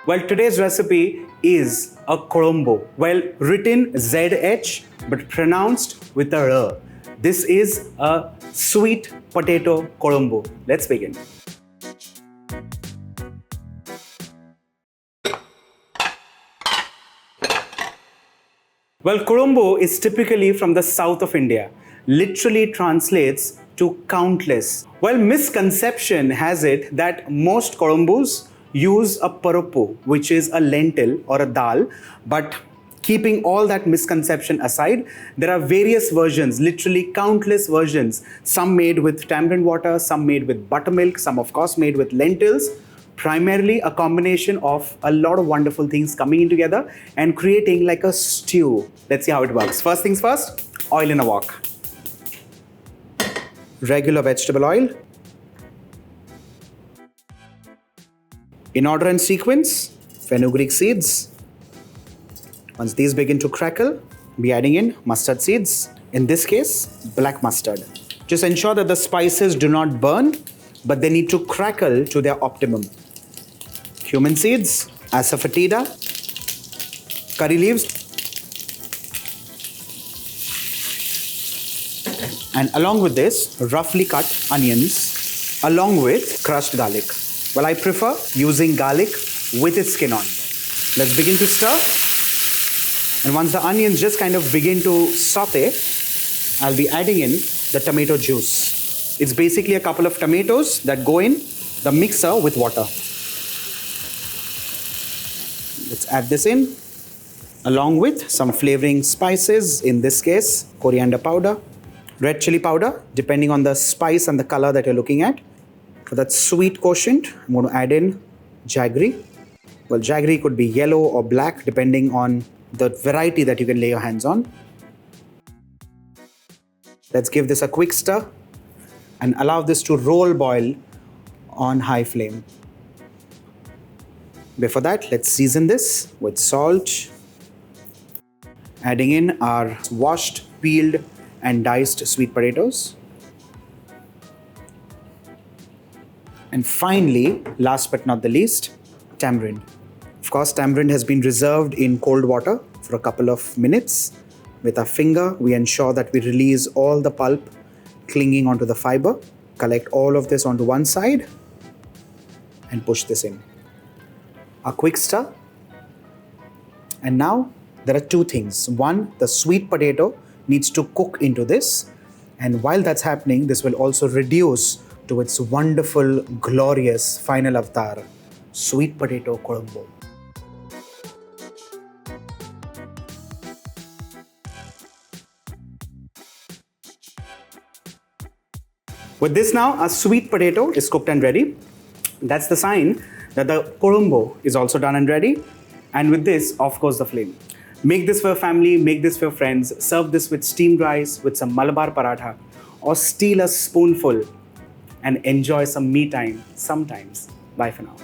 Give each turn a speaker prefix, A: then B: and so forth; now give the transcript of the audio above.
A: Well, today's recipe is a kolombo. Well, written ZH but pronounced with a R. This is a sweet potato kolombo. Let's begin. Well, kolombo is typically from the south of India. Literally translates to countless. Well, misconception has it that most kolombos use a paroppu, which is a lentil or a dal, but keeping all that misconception aside, there are various versions, literally countless versions, some made with tamarind water, some made with buttermilk, some of course made with lentils. Primarily a combination of a lot of wonderful things coming in together and creating like a stew. Let's see how it works. First things first, oil in a wok. Regular vegetable oil. In order and sequence, fenugreek seeds. Once these begin to crackle, be adding in mustard seeds. In this case, black mustard. Just ensure that the spices do not burn, but they need to crackle to their optimum. Cumin seeds, asafoetida, curry leaves, and along with this, roughly cut onions, along with crushed garlic. Well, I prefer using garlic with its skin on. Let's begin to stir. And once the onions just kind of begin to saute, I'll be adding in the tomato juice. It's basically a couple of tomatoes that go in the mixer with water. Let's add this in, along with some flavoring spices, in this case, coriander powder, red chili powder, depending on the spice and the color that you're looking at. For that sweet quotient, I'm going to add in jaggery. Well, jaggery could be yellow or black, depending on the variety that you can lay your hands on. Let's give this a quick stir and allow this to roll boil on high flame. Before that, let's season this with salt, adding in our washed, peeled and diced sweet potatoes. And finally, last but not the least, tamarind. Of course, tamarind has been reserved in cold water for a couple of minutes. With our finger, we ensure that we release all the pulp clinging onto the fiber. Collect all of this onto one side and push this in. A quick stir. And now there are two things. One, the sweet potato needs to cook into this. And while that's happening, this will also reduce to its wonderful, glorious final avatar, sweet potato kolombo. With this now, our sweet potato is cooked and ready. That's the sign that the kolombo is also done and ready. And with this, of course, the flame. Make this for your family, make this for your friends, serve this with steamed rice, with some Malabar paratha, or steal a spoonful and enjoy some me time sometimes. Bye for now.